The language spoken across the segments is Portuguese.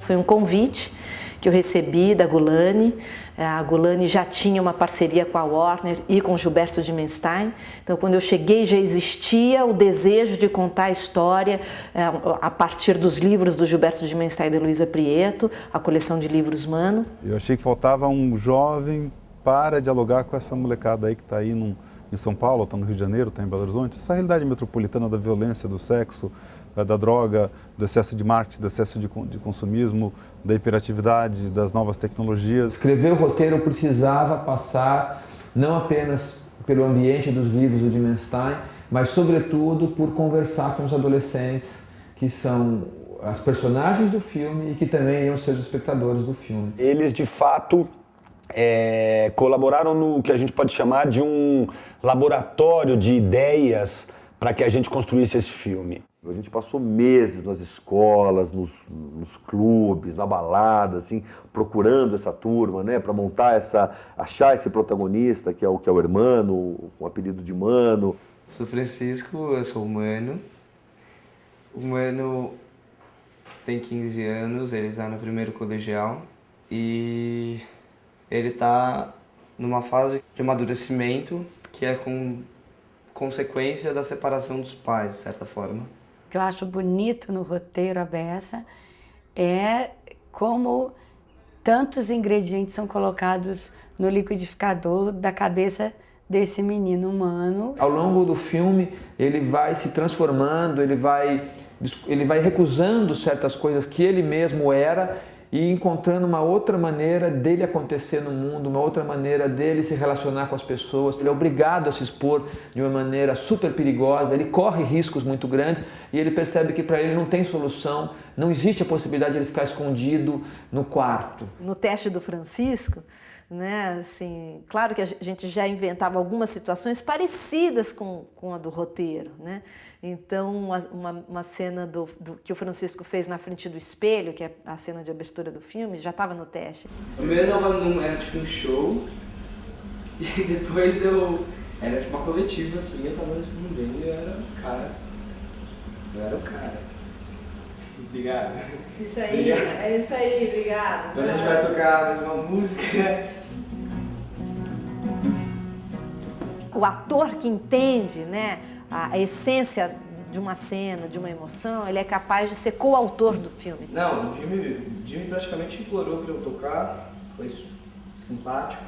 Foi um convite que eu recebi da Gulani. A Gulani já tinha uma parceria com a Warner e com Gilberto Dimenstein. Então, quando eu cheguei, já existia o desejo de contar a história a partir dos livros do Gilberto Dimenstein e da Luísa Prieto, a coleção de livros Mano. Eu achei que faltava um jovem para dialogar com essa molecada aí que está aí em São Paulo, está no Rio de Janeiro, está em Belo Horizonte. Essa realidade metropolitana da violência, do sexo, da droga, do excesso de marketing, do excesso de consumismo, da hiperatividade, das novas tecnologias. Escrever o roteiro precisava passar não apenas pelo ambiente dos livros do Dimenstein, mas sobretudo por conversar com os adolescentes que são as personagens do filme e que também iam ser os espectadores do filme. Eles, de fato, colaboraram no que a gente pode chamar de um laboratório de ideias para que a gente construísse esse filme. A gente passou meses nas escolas, nos clubes, na balada, assim, procurando essa turma, né, para achar esse protagonista que é o Hermano, com o apelido de Mano. Sou Francisco, eu sou o Mano. O Mano tem 15 anos, ele está no primeiro colegial e ele está numa fase de amadurecimento que é com consequência da separação dos pais, de certa forma. O que eu acho bonito no roteiro, a beça, é como tantos ingredientes são colocados no liquidificador da cabeça desse menino humano. Ao longo do filme, ele vai se transformando, ele vai recusando certas coisas que ele mesmo era e encontrando uma outra maneira dele acontecer no mundo, uma outra maneira dele se relacionar com as pessoas. Ele é obrigado a se expor de uma maneira super perigosa, ele corre riscos muito grandes e ele percebe que para ele não tem solução, não existe a possibilidade de ele ficar escondido no quarto. No teste do Francisco, né, assim, claro que a gente já inventava algumas situações parecidas com a do roteiro, né? Então, uma cena que o Francisco fez na frente do espelho, que é a cena de abertura do filme, já estava no teste. Primeiro era tipo um show, e depois era tipo uma coletiva assim, eu tava respondendo e eu era o cara. Eu era o cara. Obrigado. Isso aí, é isso aí, obrigado. Quando a gente vai tocar a mesma música. O ator que entende, né, a essência de uma cena, de uma emoção, ele é capaz de ser coautor do filme. Não, o Jimmy praticamente implorou pra eu tocar, foi simpático.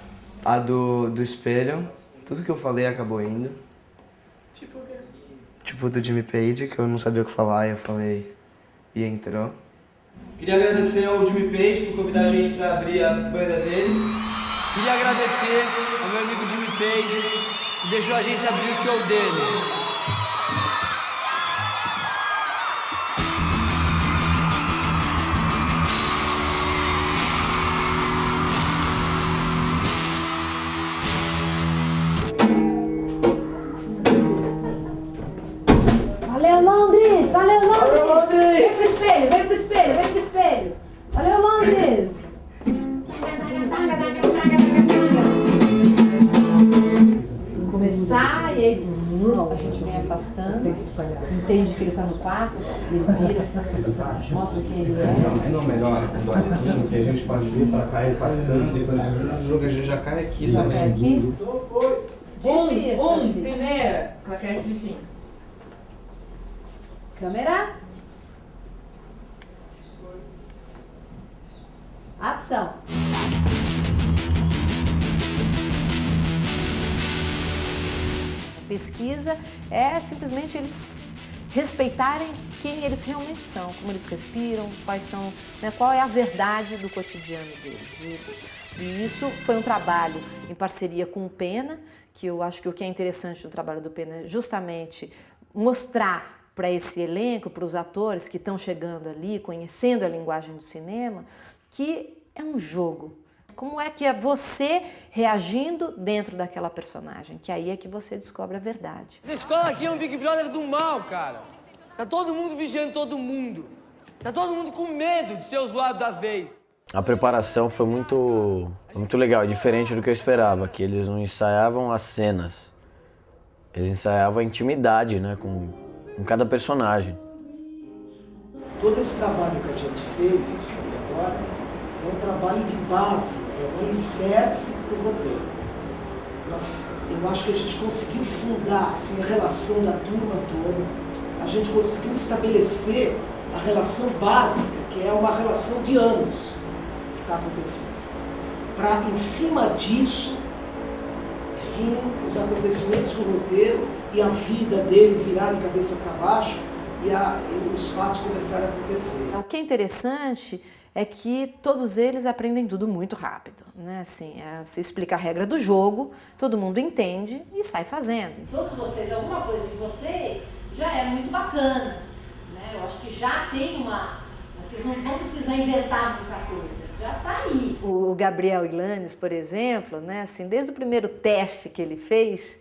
A do espelho, tudo que eu falei acabou indo. Tipo o quê? Tipo do Jimmy Page, que eu não sabia o que falar e eu falei e entrou. Queria agradecer ao Jimmy Page por convidar a gente pra abrir a banda dele. Queria agradecer ao meu amigo Jimmy Page, que deixou a gente abrir o show dele. Valeu, Londres! Valeu, Londres! Valeu, Londres! Vem pro espelho, vem pro espelho! Valeu, Londres! Começar e aí a gente vem afastando, entende que ele tá no quarto, ele vira, mostra quem ele é. Não, melhor, com o olhozinho, que a gente pode vir pra cá e afastando, e quando o jogo a gente já cai aqui Já também. cai aqui? Primeira, claquete de fim. Câmera. Ação. A pesquisa é simplesmente eles respeitarem quem eles realmente são, como eles respiram, quais são, né, qual é a verdade do cotidiano deles. E isso foi um trabalho em parceria com o Pena, que eu acho que o que é interessante do trabalho do Pena é justamente mostrar para esse elenco, para os atores que estão chegando ali, conhecendo a linguagem do cinema, que é um jogo. Como é que é você reagindo dentro daquela personagem? Que aí é que você descobre a verdade. Essa escola aqui é um Big Brother do mal, cara. Tá todo mundo vigiando todo mundo. Tá todo mundo com medo de ser o zoado da vez. A preparação foi muito legal, diferente do que eu esperava, que eles não ensaiavam as cenas. Eles ensaiavam a intimidade, né, com cada personagem. todo esse trabalho que a gente fez até agora é um trabalho de base, é um alicerce para o roteiro. Eu acho que a gente conseguiu fundar assim, a relação da turma toda, a gente conseguiu estabelecer a relação básica, que é uma relação de anos que está acontecendo. Para, em cima disso, vinham os acontecimentos do roteiro e a vida dele virar de cabeça para baixo e os fatos começaram a acontecer. O que é interessante é que todos eles aprendem tudo muito rápido, né? Assim, você explica a regra do jogo, todo mundo entende e sai fazendo. Todos vocês, alguma coisa de vocês já é muito bacana, né? Eu acho que já tem vocês não vão precisar inventar muita coisa. Já está aí. O Gabriel Illanes, por exemplo, né, assim, desde o primeiro teste que ele fez,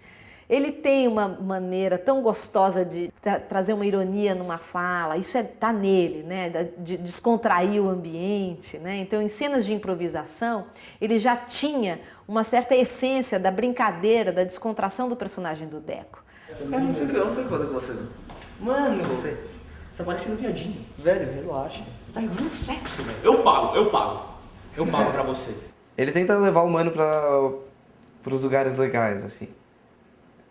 ele tem uma maneira tão gostosa de trazer uma ironia numa fala, isso tá nele, né, de descontrair o ambiente, né? Então, em cenas de improvisação, ele já tinha uma certa essência da brincadeira, da descontração do personagem do Deco. Eu não sei o que fazer com você. Mano, você tá parecendo viadinho. Velho, relaxa. Você tá usando sexo, velho. Eu pago pra você. Ele tenta levar o mano pros lugares legais, assim.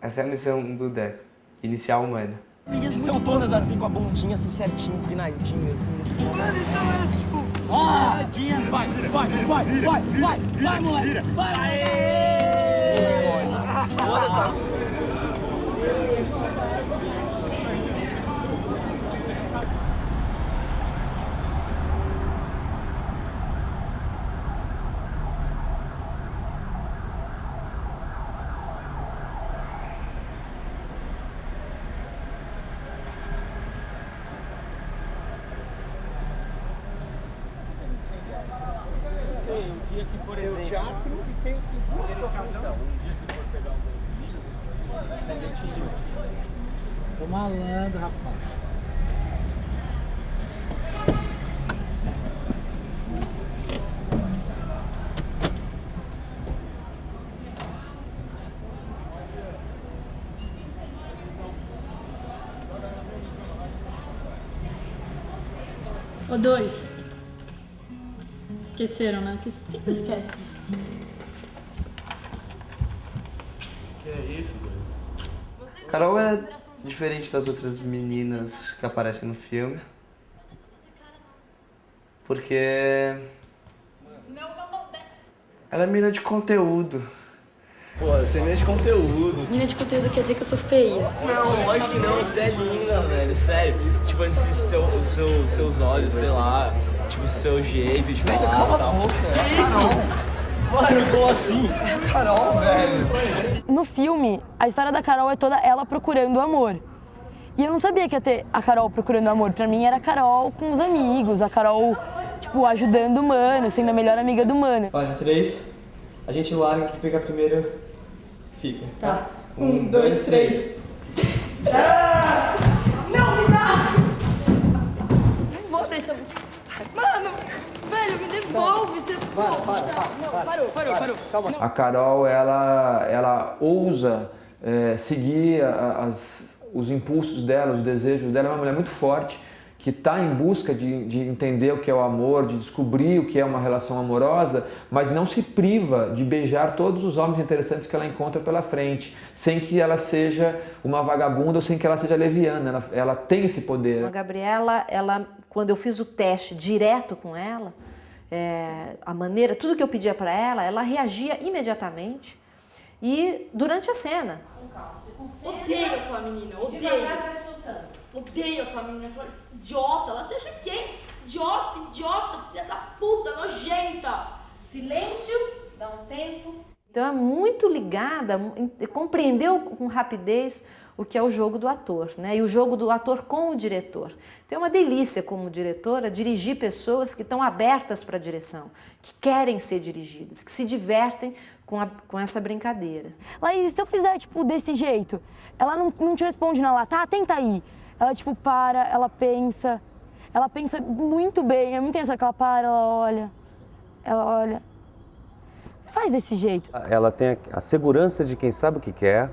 Essa é a missão do Deco. Iniciar o mano. E são todas assim, com a bundinha assim, certinho, empinadinha, assim. Mano, isso é tipo... Ah! Vai, moleque! Vai! Aê! Olha essa... Tô malandro, rapaz. Ô, dois. Esqueceram, né? Vocês sempre esquecem disso. Que é isso, velho? Carol é diferente das outras meninas que aparecem no filme. Porque... ela é menina de conteúdo. Pô, você é menina de conteúdo. Menina de conteúdo quer dizer que eu sou feia. Não, lógico que não, você é linda, velho, sério. Tipo, esses seus olhos, sei lá, tipo, seu jeito de falar e tal. Que isso? Mano, como assim? É Carol, velho. No filme, a história da Carol é toda ela procurando amor. E eu não sabia que ia ter a Carol procurando amor. Pra mim era a Carol com os amigos, a Carol, tipo, ajudando o Mano, sendo a melhor amiga do Mano. Olha, 3, a gente larga, quem pegar primeiro fica. Tá. 1, 2, 3. Não, me dá! Não vou deixar você. Mano, velho, me devolve. Para. Parou. Calma. A Carol, ela ousa seguir os impulsos dela, os desejos dela. É uma mulher muito forte, que está em busca de entender o que é o amor, de descobrir o que é uma relação amorosa, mas não se priva de beijar todos os homens interessantes que ela encontra pela frente, sem que ela seja uma vagabunda ou sem que ela seja leviana. Ela tem esse poder. A Gabriela, quando eu fiz o teste direto com ela, a maneira, tudo que eu pedia para ela reagia imediatamente e durante a cena. Odeio aquela menina, odeio. Devagar vai soltando. Odeio aquela menina, aquela idiota. Ela se acha quem? Idiota, filha da puta, nojenta. Silêncio, dá um tempo. Então é muito ligada, compreendeu com rapidez o que é o jogo do ator, né? E o jogo do ator com o diretor. Então é uma delícia como diretora dirigir pessoas que estão abertas para a direção, que querem ser dirigidas, que se divertem com essa brincadeira. Laís, se eu fizer, tipo, desse jeito, ela não te responde na lata, tenta aí. Ela, tipo, para, ela pensa muito bem, é muito interessante que ela para, ela olha. Faz desse jeito. Ela tem a segurança de quem sabe o que quer,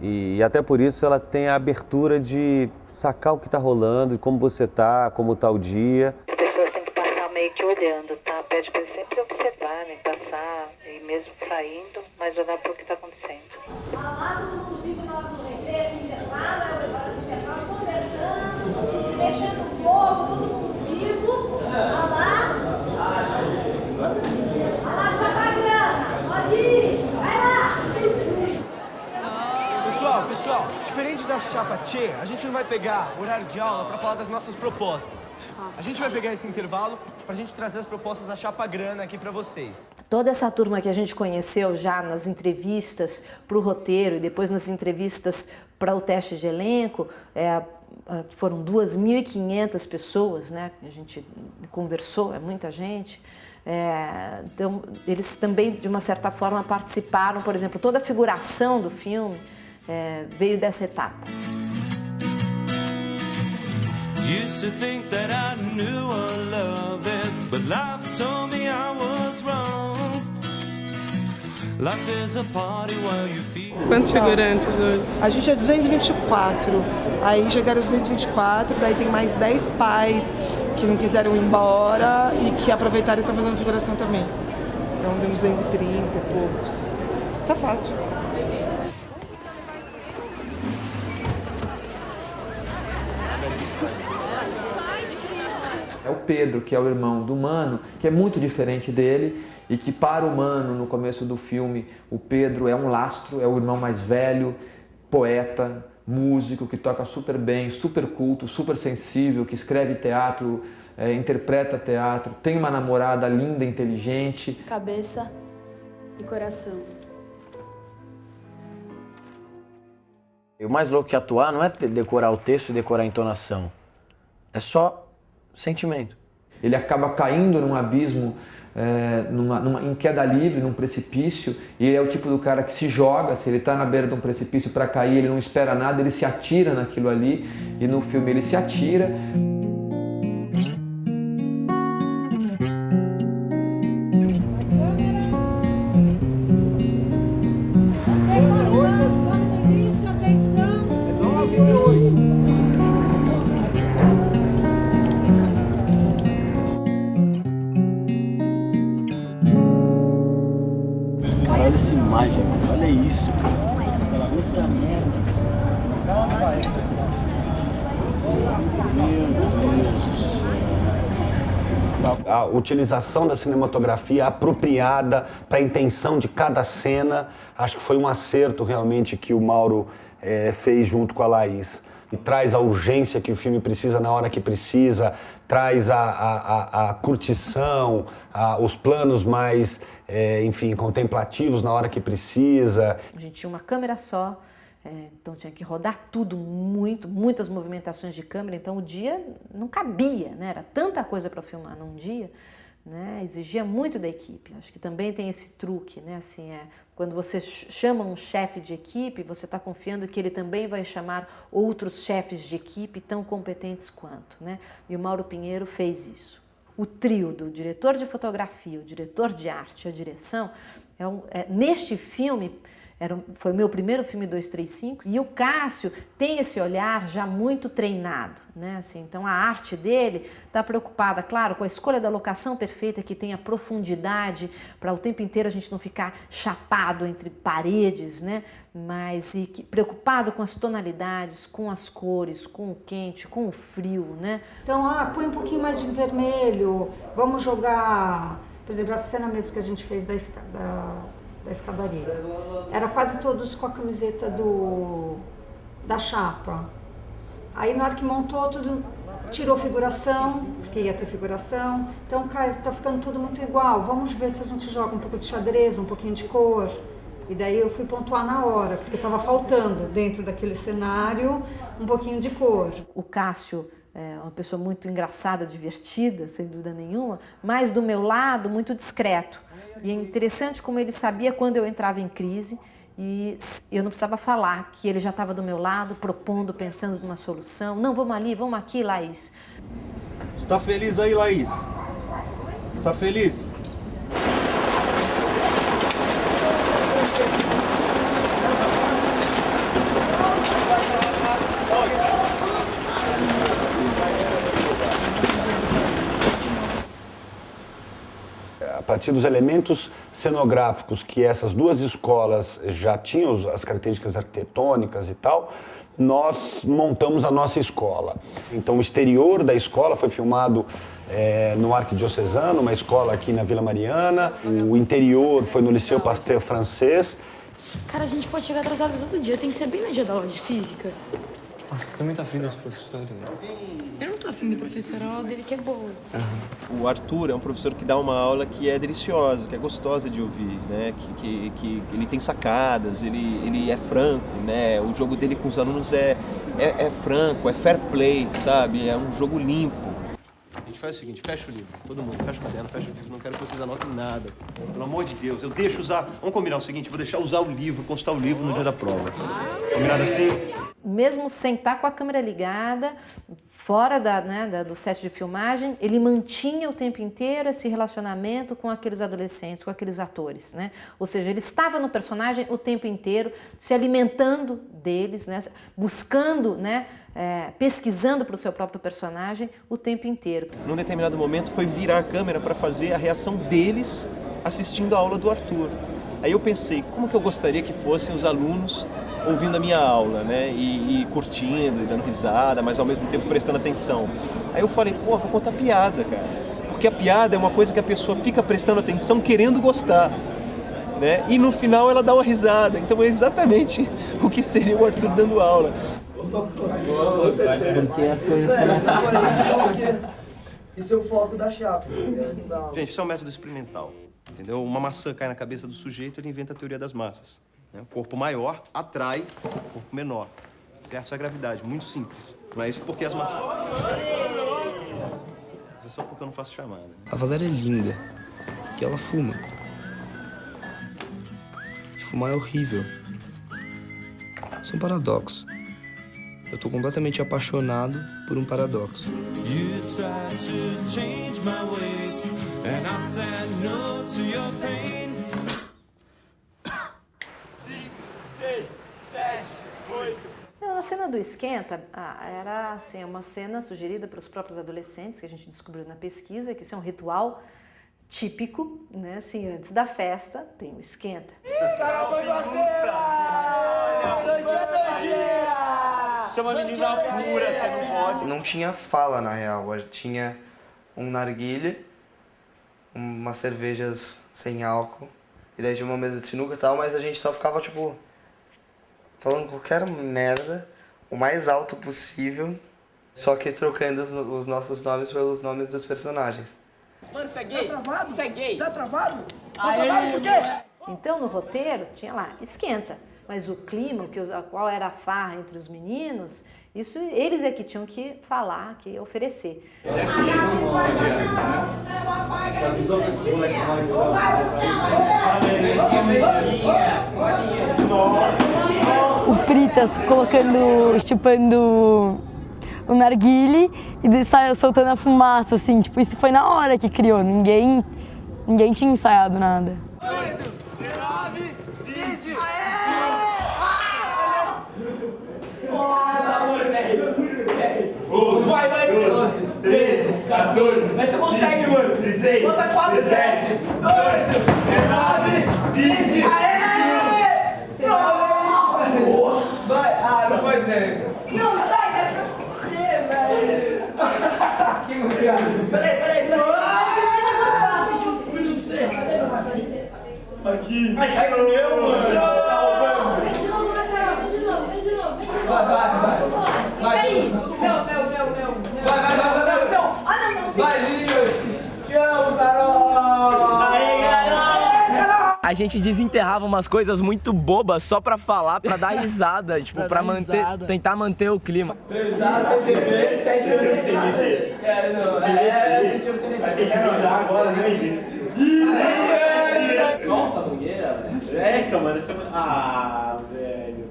E até por isso ela tem a abertura de sacar o que está rolando, como você está, como está o dia. As pessoas têm que passar meio que olhando, tá? Pede para eles sempre observarem, passar, e mesmo saindo, mas olhar para o que está acontecendo. Lá todo mundo vive na hora do recreio, intervalo, conversando, se mexendo no fogo, todo mundo vivo. Lá já vai grana, pode ir, vai lá. Pessoal, diferente da chapa Tchê, a gente não vai pegar horário de aula para falar das nossas propostas. A gente vai pegar esse intervalo pra gente trazer as propostas da chapa grana aqui pra vocês. Toda essa turma que a gente conheceu já nas entrevistas para o roteiro e depois nas entrevistas para o teste de elenco, que foram 2.500 pessoas, né? A gente conversou, é muita gente. Então, eles também, de uma certa forma, participaram. Por exemplo, toda a figuração do filme veio dessa etapa. Used to think that I knew what love is, but life told me I was wrong. Life is a party where you feel. Quantos figurantes hoje? A gente é 224. Aí chegaram os 224, daí tem mais 10 pais que não quiseram ir embora e que aproveitaram e estão fazendo figuração também. Então deu 230 e poucos. Tá fácil. É o Pedro, que é o irmão do Mano, que é muito diferente dele e que para o Mano, no começo do filme, o Pedro é um lastro, é o irmão mais velho, poeta, músico, que toca super bem, super culto, super sensível, que escreve teatro, interpreta teatro, tem uma namorada linda, inteligente. Cabeça e coração. E o mais louco que atuar não é decorar o texto e decorar a entonação. É só sentimento. Ele acaba caindo num abismo, em queda livre, num precipício, e ele é o tipo do cara que se joga, se ele está na beira de um precipício para cair, ele não espera nada, ele se atira naquilo ali, e no filme ele se atira. Olha essa imagem, mano. Olha isso, cara. Puta merda. Meu Deus do céu. A utilização da cinematografia apropriada para a intenção de cada cena, acho que foi um acerto realmente que o Mauro fez junto com a Laís. E traz a urgência que o filme precisa na hora que precisa, traz a curtição, os planos mais, contemplativos na hora que precisa. A gente tinha uma câmera só, então tinha que rodar tudo, muitas movimentações de câmera, então o dia não cabia, né? Era tanta coisa para filmar num dia, né? Exigia muito da equipe. Acho que também tem esse truque, né? Assim, quando você chama um chefe de equipe, você está confiando que ele também vai chamar outros chefes de equipe tão competentes quanto, né? E o Mauro Pinheiro fez isso. O trio do diretor de fotografia, o diretor de arte e a direção, neste filme, foi o meu primeiro filme 235, e o Cássio tem esse olhar já muito treinado, né? Assim, então a arte dele está preocupada, claro, com a escolha da locação perfeita, que tenha profundidade, para o tempo inteiro a gente não ficar chapado entre paredes, né? Mas preocupado com as tonalidades, com as cores, com o quente, com o frio, né? Então, põe um pouquinho mais de vermelho, vamos jogar, por exemplo, a cena mesmo que a gente fez da escadaria. Era quase todos com a camiseta da chapa. Aí na hora que montou tudo, tirou figuração, porque ia ter figuração. Então, cara, tá ficando tudo muito igual. Vamos ver se a gente joga um pouco de xadrez, um pouquinho de cor. E daí eu fui pontuar na hora, porque estava faltando dentro daquele cenário um pouquinho de cor. O Cássio é uma pessoa muito engraçada, divertida, sem dúvida nenhuma, mas do meu lado, muito discreto. E é interessante como ele sabia quando eu entrava em crise e eu não precisava falar, que ele já estava do meu lado, propondo, pensando numa solução. Não, vamos ali, vamos aqui, Laís. Você tá feliz aí, Laís? Tá feliz? partir dos elementos cenográficos que essas duas escolas já tinham, as características arquitetônicas e tal, nós montamos a nossa escola. Então o exterior da escola foi filmado no Arquidiocesano, uma escola aqui na Vila Mariana. O interior foi no Liceu Pasteur francês. Cara, a gente pode chegar atrasado todo dia, tem que ser bem no dia da aula de física. Nossa, você tá muito afim desse professor, né? Eu não tô afim do professor, a aula dele que é boa. O Arthur é um professor que dá uma aula que é deliciosa, que é gostosa de ouvir, né? Que ele tem sacadas, ele é franco, né? O jogo dele com os alunos é franco, é fair play, sabe? É um jogo limpo. A gente faz o seguinte, fecha o livro, todo mundo, fecha o caderno, fecha o livro, não quero que vocês anotem nada. Pelo amor de Deus, eu deixo usar, vamos combinar o seguinte, vou deixar usar o livro, consultar o livro no dia da prova. Combinado assim? Mesmo sem estar com a câmera ligada, fora do set de filmagem, ele mantinha o tempo inteiro esse relacionamento com aqueles adolescentes, com aqueles atores, né? Ou seja, ele estava no personagem o tempo inteiro, se alimentando deles, né? Buscando, né? Pesquisando para o seu próprio personagem o tempo inteiro. Num determinado momento foi virar a câmera para fazer a reação deles assistindo a aula do Arthur. Aí eu pensei, como que eu gostaria que fossem os alunos ouvindo a minha aula, né, e curtindo, e dando risada, mas ao mesmo tempo prestando atenção. Aí eu falei, pô, vou contar piada, cara. Porque a piada é uma coisa que a pessoa fica prestando atenção, querendo gostar, né, e no final ela dá uma risada. Então é exatamente o que seria o Arthur dando aula. Porque as coisas começam a... Esse é o foco da chapa. Gente, isso é um método experimental, entendeu? Uma maçã cai na cabeça do sujeito, ele inventa a teoria das massas. O corpo maior atrai o corpo menor. Certo? Isso é gravidade, muito simples. Não é isso porque as maçãs... Isso é só porque eu não faço chamada. Né? A Valéria é linda. E ela fuma. E fumar é horrível. Isso é um paradoxo. Eu tô completamente apaixonado por um paradoxo. You tried to change my ways, and I said no to your pain. 6, 7, 8. A cena do esquenta era assim, uma cena sugerida pelos próprios adolescentes, que a gente descobriu na pesquisa, que isso é um ritual típico, né? Assim, antes da festa tem o esquenta. Caramba, Você é uma menina pura, você não pode. Não tinha fala, na real. Tinha um narguilé, umas cervejas sem álcool, e daí tinha uma mesa de sinuca e tal, mas a gente só ficava, tipo, falando qualquer merda, o mais alto possível, só que trocando os nossos nomes pelos nomes dos personagens. Mano, isso é gay? Tá travado? Isso é gay? Tá travado? Tá travado por quê? Então, no roteiro, tinha lá, esquenta. Mas o clima, qual era a farra entre os meninos, isso eles é que tinham que falar, que oferecer. O Fritas chupando o narguile e saiu soltando a fumaça, assim, tipo, isso foi na hora que criou, ninguém tinha ensaiado nada. Vai, 12, 13, 14. Mas você consegue, mano. 16, conta 4, 17, 18, 19, 20. Aê! Nossa! Vai, não vai ser. Não, sai, dá pra fuder, velho. Que mulher. Peraí. Aqui. Mas sai no meu, mano. Você tá roubando. Vem de novo. Vai. Vai, Vinícius! Te amo, Carol! Aí, Carol! A gente desenterrava umas coisas muito bobas só pra falar, pra dar risada, tipo, pra manter, tentar manter o clima. Transar, CCB, 7 anos sem CBT. 7 anos sem CBT. Vai ter que mandar agora, né, Vinícius? Solta a mangueira, velho. Mano, isso é... Ah, velho.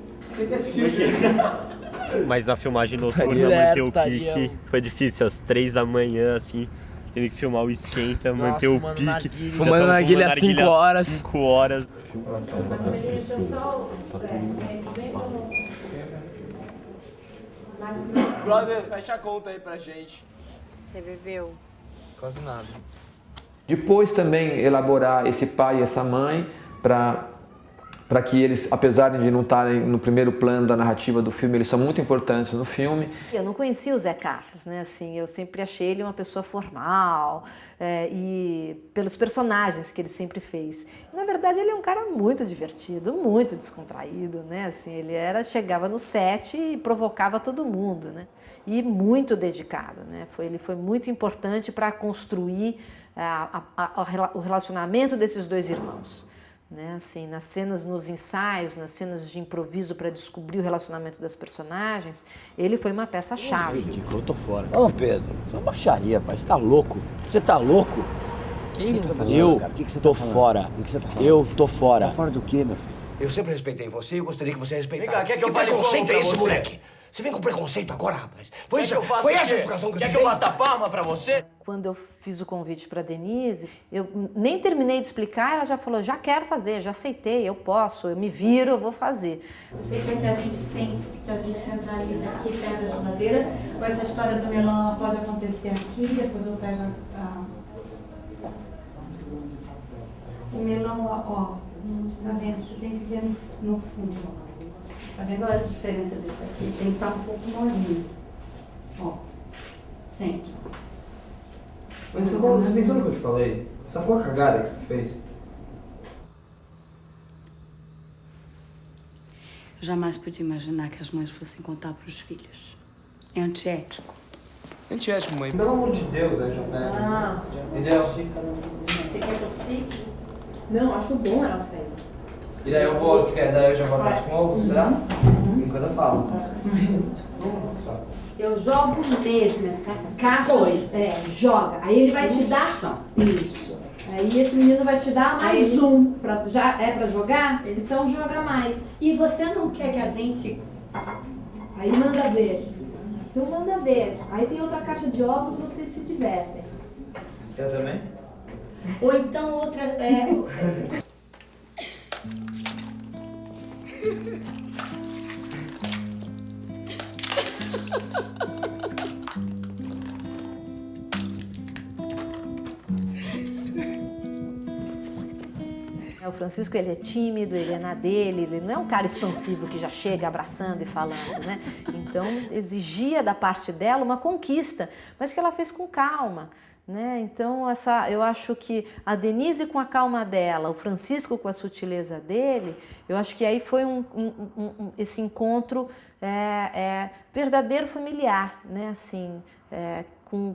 Mas na filmagem noturna, manter o pique foi difícil. Às 3 da manhã, assim, teve que filmar o esquenta, manter o pique. Fumando narguilha 5 horas. 5 horas. Brother, fecha a conta aí pra gente. Você bebeu? Quase nada. Depois também elaborar esse pai e essa mãe para que eles, apesar de não estarem no primeiro plano da narrativa do filme, eles são muito importantes no filme. Eu não conhecia o Zé Carlos, né? Assim, eu sempre achei ele uma pessoa formal e pelos personagens que ele sempre fez. Na verdade, ele é um cara muito divertido, muito descontraído, né? Assim, chegava no set e provocava todo mundo, né? E muito dedicado, né? Ele foi muito importante para construir o relacionamento desses dois irmãos. Né, assim, nas cenas, nos ensaios, nas cenas de improviso para descobrir o relacionamento das personagens, ele foi uma peça-chave. Eu tô fora. Ô, Pedro, isso é uma baixaria, pai. Você tá louco? Você tá louco? Eu tô fora. Eu tô fora. Tá fora do quê, meu filho? Eu sempre respeitei você e eu gostaria que você respeitasse. Vem cá, quer que eu fale preconceito como é esse, pra você? moleque? Você vem com preconceito agora, rapaz? Foi Quer essa a educação que eu te dei? Quer que eu bata palma pra você? Quando eu fiz o convite para Denise, eu nem terminei de explicar, ela já falou, já quero fazer, já aceitei, eu posso, eu me viro, eu vou fazer. Você quer que a gente centralize aqui perto da geladeira, ou essa história do melão pode acontecer aqui, depois eu pego o melão, ó, tá vendo? Você tem que ver no fundo. Tá vendo a diferença desse aqui? Tem que estar um pouco molinho. Ó, sente. Mas você pensou no que eu te falei? Sacou a cagada que você fez? Eu jamais podia imaginar que as mães fossem contar para os filhos. É antiético. Antiético, mãe. Pelo amor de Deus, né, João? Entendeu? Você quer que eu fique? Não, acho bom ela sair. E daí daí eu já vou atrás com ovo, será? Enquanto eu falo. Eu jogo mesmo essa caixa. Joga. Aí ele vai te dar só. Isso. Aí esse menino vai te dar mais um. Pra jogar? Então joga mais. E você não quer que a gente... Aí manda ver. Então manda ver. Aí tem outra caixa de ovos, vocês se divertem. Eu também? Ou então outra... O Francisco, ele é tímido, ele é na dele, ele não é um cara expansivo que já chega abraçando e falando, né? Então, exigia da parte dela uma conquista, mas que ela fez com calma, né? Então, eu acho que a Denise com a calma dela, o Francisco com a sutileza dele, eu acho que aí foi esse encontro verdadeiro familiar, né? Assim,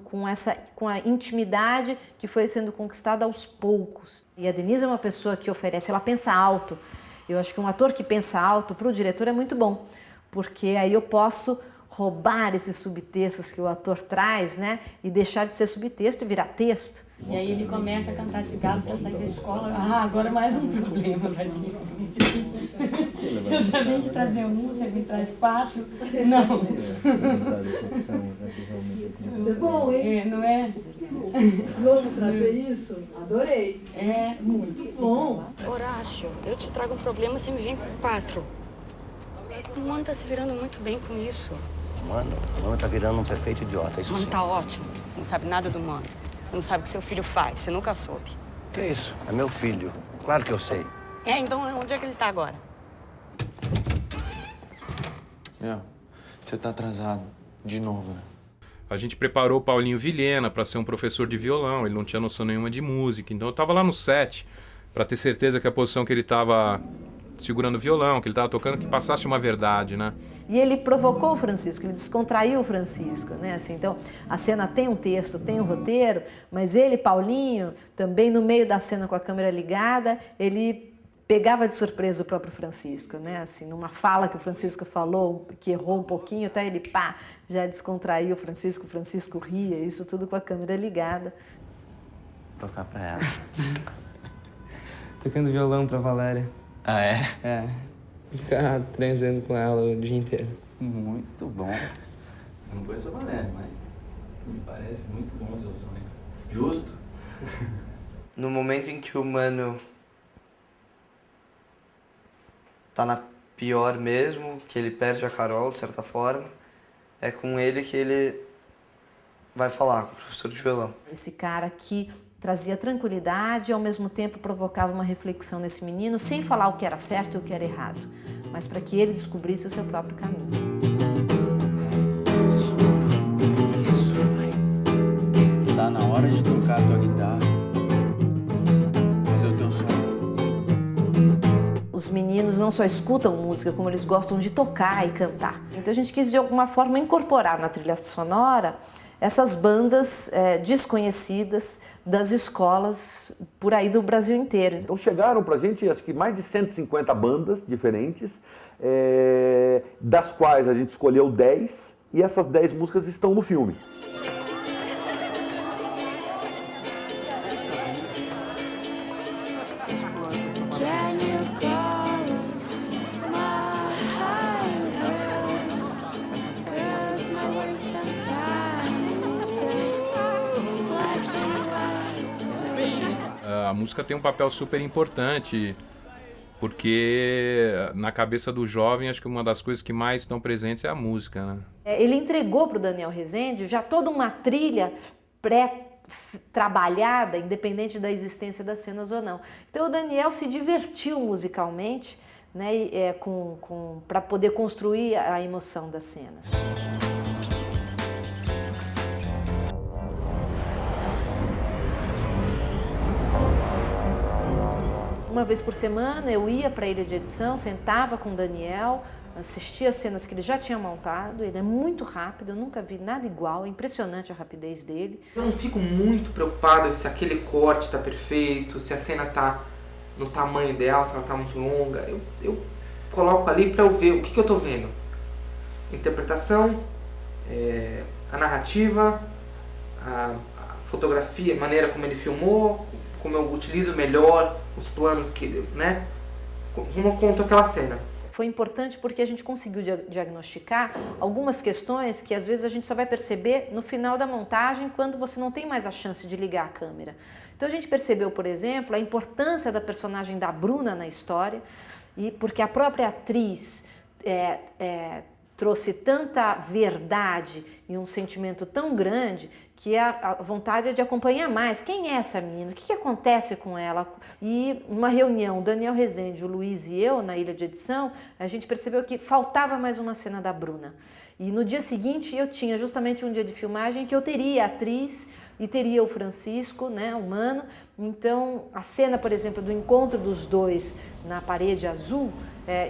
com a intimidade que foi sendo conquistada aos poucos. E a Denise é uma pessoa que oferece, ela pensa alto. Eu acho que um ator que pensa alto para o diretor é muito bom, porque aí eu posso roubar esses subtextos que o ator traz, né? E deixar de ser subtexto e virar texto. E aí ele começa a cantar de galo para sair da escola. Ah, agora mais um problema vai ter. Eu já vim te trazer um, você me traz 4. Não. Isso é bom, hein? Não é? Vamos trazer isso? Adorei. É muito bom. Horácio, eu te trago um problema, você me vem com 4. O Mano tá se virando muito bem com isso. O Mano tá virando um perfeito idiota, isso O Mano sim. tá ótimo. Não sabe nada do Mano. Não sabe o que seu filho faz. Você nunca soube. Que isso? É meu filho. Claro que eu sei. Então onde é que ele tá agora? Você tá atrasado. De novo, né? A gente preparou o Paulinho Vilhena para ser um professor de violão. Ele não tinha noção nenhuma de música. Então eu tava lá no set para ter certeza que a posição que ele tava segurando o violão, que ele estava tocando, que passasse uma verdade, né? E ele provocou o Francisco, ele descontraiu o Francisco, né? Assim, então, a cena tem um texto, tem um roteiro, mas ele, Paulinho, também no meio da cena com a câmera ligada, ele pegava de surpresa o próprio Francisco, né? Assim, numa fala que o Francisco falou, que errou um pouquinho, até ele, já descontraiu o Francisco ria, isso tudo com a câmera ligada. Vou tocar pra ela. Tocando violão pra Valéria. Ah, é? É. Ficar transando com ela o dia inteiro. Muito bom. Eu não conheço a Valéria, mas me parece muito bom o seu sonho. Justo. No momento em que o Mano tá na pior mesmo, que ele perde a Carol, de certa forma, é com ele que ele vai falar, com o professor de violão. Esse cara que trazia tranquilidade e ao mesmo tempo provocava uma reflexão nesse menino, sem falar o que era certo e o que era errado, mas para que ele descobrisse o seu próprio caminho. Tá na hora de tocar a tua guitarra. Fazer o teu som. Os meninos não só escutam música, como eles gostam de tocar e cantar. Então a gente quis de alguma forma incorporar na trilha sonora essas bandas desconhecidas das escolas por aí do Brasil inteiro. Então chegaram pra gente, acho que mais de 150 bandas diferentes, das quais a gente escolheu 10, e essas 10 músicas estão no filme. A música tem um papel super importante, porque na cabeça do jovem, acho que uma das coisas que mais estão presentes é a música, né? Ele entregou para o Daniel Rezende já toda uma trilha pré-trabalhada, independente da existência das cenas ou não. Então o Daniel se divertiu musicalmente, né, para poder construir a emoção das cenas. Uma vez por semana eu ia para a ilha de edição, sentava com o Daniel, assistia as cenas que ele já tinha montado. Ele é muito rápido, eu nunca vi nada igual, é impressionante a rapidez dele. Eu não fico muito preocupada se aquele corte está perfeito, se a cena está no tamanho ideal, se ela está muito longa. Eu coloco ali para eu ver o que eu estou vendo. Interpretação, a narrativa, a fotografia, a maneira como ele filmou, como eu utilizo melhor os planos que, né? Como eu conto aquela cena. Foi importante porque a gente conseguiu diagnosticar algumas questões que às vezes a gente só vai perceber no final da montagem, quando você não tem mais a chance de ligar a câmera. Então a gente percebeu, por exemplo, a importância da personagem da Bruna na história, e porque a própria atriz trouxe tanta verdade e um sentimento tão grande que a vontade é de acompanhar mais. Quem é essa menina? O que acontece com ela? E uma reunião, o Daniel Rezende, o Luiz e eu, na ilha de edição, a gente percebeu que faltava mais uma cena da Bruna. E no dia seguinte eu tinha justamente um dia de filmagem que eu teria a atriz e teria o Francisco, né, o Mano. Então a cena, por exemplo, do encontro dos dois na parede azul,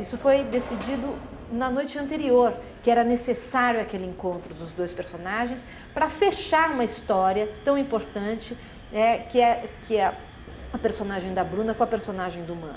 isso foi decidido na noite anterior, que era necessário aquele encontro dos dois personagens para fechar uma história tão importante que é a personagem da Bruna com a personagem do Mano.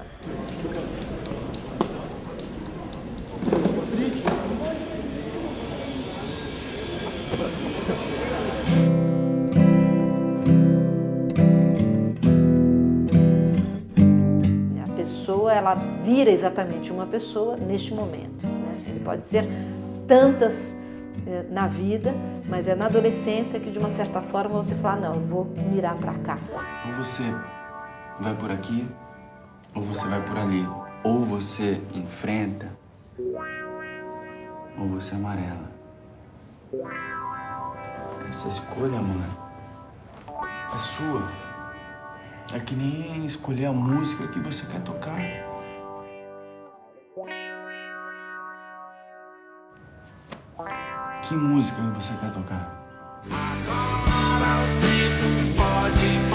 A pessoa, ela vira exatamente uma pessoa neste momento. Ele pode ser tantas na vida, mas é na adolescência que de uma certa forma você fala, não, eu vou mirar para cá. Ou você vai por aqui, ou você vai por ali. Ou você enfrenta, ou você amarela. Essa escolha, mano, é sua. É que nem escolher a música que você quer tocar. Que música você quer tocar? Agora o tempo pode